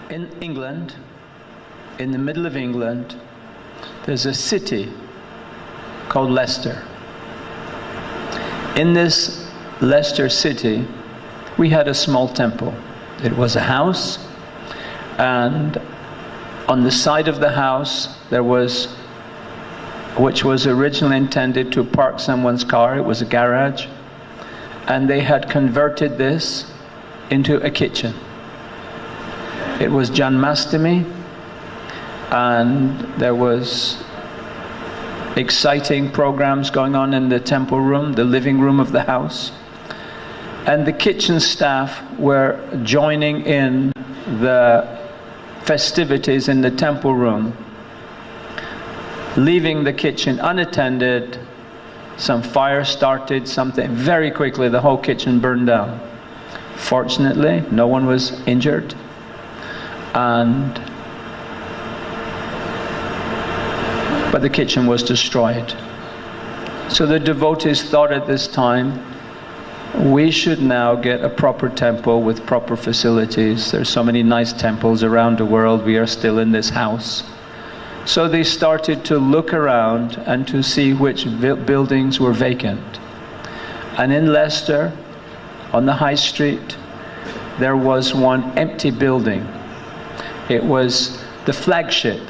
In England, in the middle of England, there's a city called Leicester. In this Leicester city, we had a small temple. It was a house, and on the side of the house there was, which was originally intended to park someone's car, it was a garage, and they had converted this into a kitchen. It was Janmashtami, and there was exciting programs going on in the temple room, the living room of the house. And the kitchen staff were joining in the festivities in the temple room, leaving the kitchen unattended. Some fire started, something very quickly, the whole kitchen burned down. Fortunately, no one was injured, but the kitchen was destroyed. So the devotees thought at this time, we should now get a proper temple with proper facilities. There's so many nice temples around the world, we are still in this house. So they started to look around and to see which buildings were vacant. And in Leicester, on the high street, there was one empty building. It was the flagship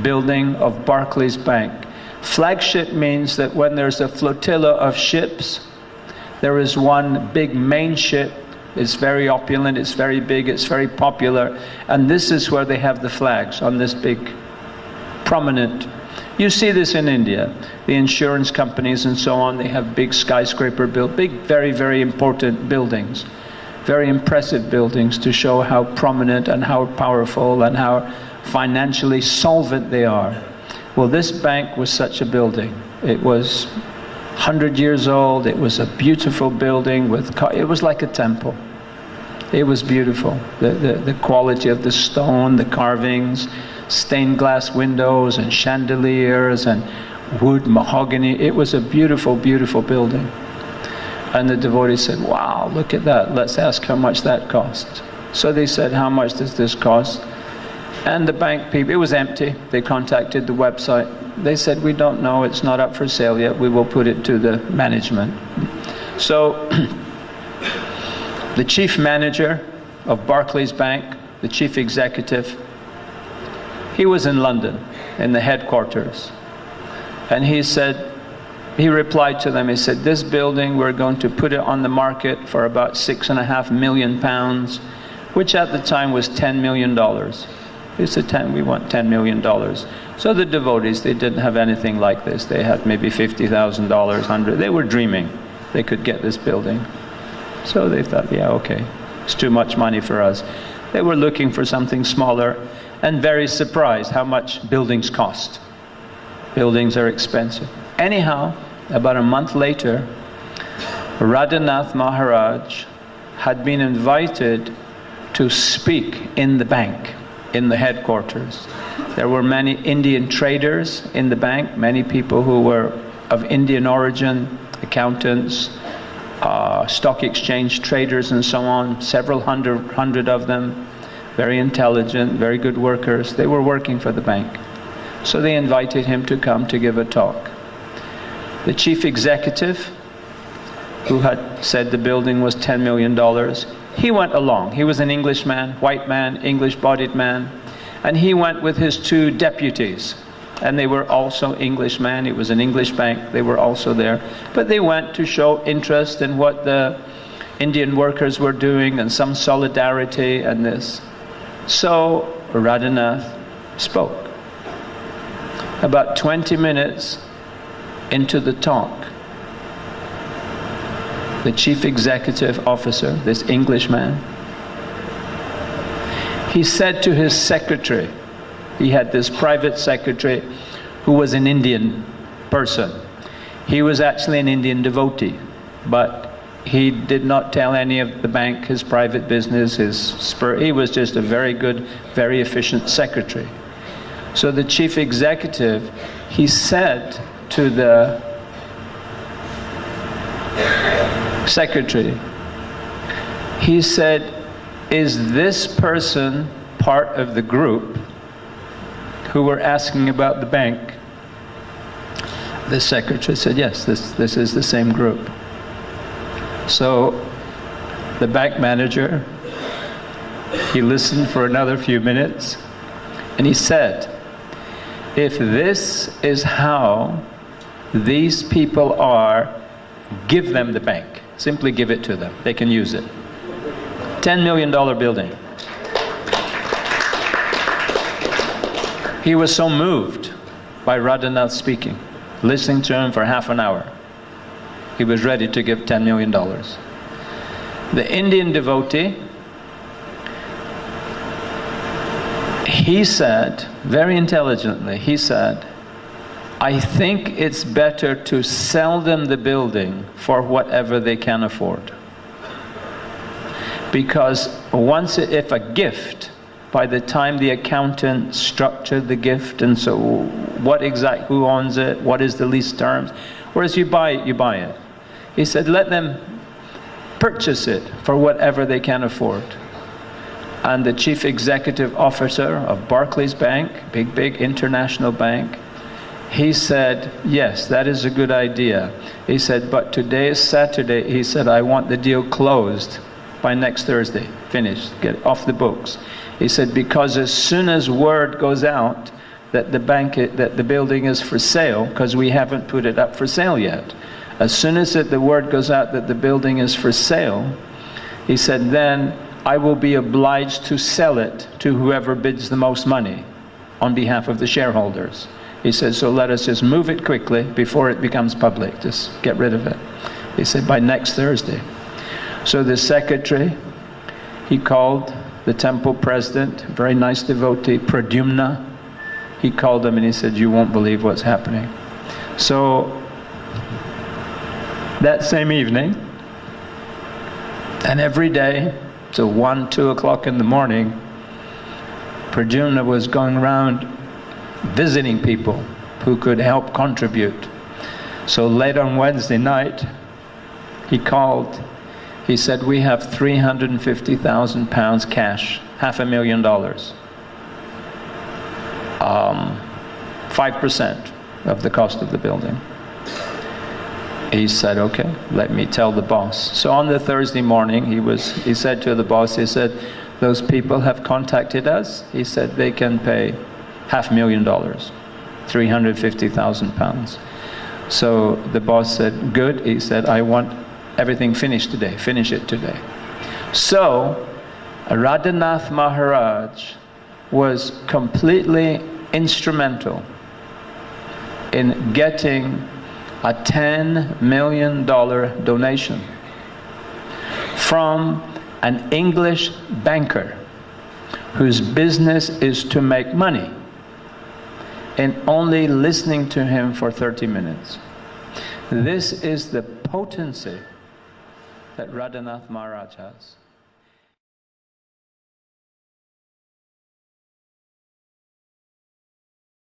building of Barclays Bank. Flagship means that when there's a flotilla of ships, there is one big main ship. It's very opulent, it's very big, it's very popular, and this is where they have the flags, on this big prominent. You see this in India. The insurance companies and so on, they have big skyscraper built, big, very, very important buildings. Very impressive buildings to show how prominent and how powerful and how financially solvent they are. Well, this bank was such a building. It was 100 years old. It was a beautiful building with, it was like a temple. It was beautiful. The quality of the stone, the carvings, stained glass windows and chandeliers and wood, mahogany. It was a beautiful, beautiful building. And the devotees said, wow, look at that. Let's ask how much that cost. So they said, how much does this cost? And the bank people, it was empty. They contacted the website. They said, we don't know, it's not up for sale yet. We will put it to the management. So the chief manager of Barclays Bank, the chief executive, he was in London, in the headquarters. And he said, he replied to them, he said, this building, we're going to put it on the market for about £6.5 million, which at the time was $10 million. He said, we want $10 million. So the devotees, they didn't have anything like this. They had maybe $50,000, $100,000. They were dreaming they could get this building. So they thought, yeah, okay, it's too much money for us. They were looking for something smaller and very surprised how much buildings cost. Buildings are expensive. Anyhow, about a month later, Radhanath Maharaj had been invited to speak in the bank, in the headquarters. There were many Indian traders in the bank, many people who were of Indian origin, accountants, stock exchange traders and so on, several hundred of them, very intelligent, very good workers. They were working for the bank. So they invited him to come to give a talk. The chief executive, who had said the building was $10 million, he went along. He was an Englishman, white man, English-bodied man, and he went with his two deputies. And they were also Englishmen. It was an English bank. They were also there. But they went to show interest in what the Indian workers were doing and some solidarity and this. So Radhanath spoke. About 20 minutes into the talk, the chief executive officer, this Englishman, he said to his secretary, he had this private secretary who was an Indian person. He was actually an Indian devotee, but he did not tell any of the bank his private business, he was just a very good, very efficient secretary. So the chief executive, he said to the secretary, he said, is this person part of the group who were asking about the bank? The secretary said, yes, this is the same group. So the bank manager, he listened for another few minutes, and he said, if this is how these people are, give them the bank. Simply give it to them. They can use it. $10 million building. He was so moved by Radhanath speaking, listening to him for half an hour. He was ready to give $10 million. The Indian devotee, he said, very intelligently, he said, I think it's better to sell them the building for whatever they can afford. Because if a gift, by the time the accountant structured the gift, and so who owns it, what is the lease terms, whereas you buy it. He said, let them purchase it for whatever they can afford. And the chief executive officer of Barclays Bank, big international bank, he said, yes, that is a good idea. He said, but today is Saturday. He said, I want the deal closed by next Thursday. Finished. Get it off the books. He said, because as soon as word goes out that the building is for sale, because we haven't put it up for sale yet, as soon as the word goes out that the building is for sale, he said, then I will be obliged to sell it to whoever bids the most money on behalf of the shareholders. He said, so let us just move it quickly before it becomes public. Just get rid of it. He said, by next Thursday. So the secretary, he called the temple president, very nice devotee, Pradyumna. He called him and he said, you won't believe what's happening. So that same evening, and every day, till 1, 2 o'clock in the morning, Pradyumna was going around visiting people who could help contribute. So late on Wednesday night, he called. He said, we have £350,000 cash, $500,000. 5% of the cost of the building. He said, okay, let me tell the boss. So on the Thursday morning, he said to the boss, he said, those people have contacted us. He said they can pay $500,000, £350,000. So the boss said, good. He said, I want everything finished today. Finish it today. So Radhanath Maharaj was completely instrumental in getting a $10 million donation from an English banker whose business is to make money, and only listening to him for 30 minutes. This is the potency that Radhanath Maharaj has.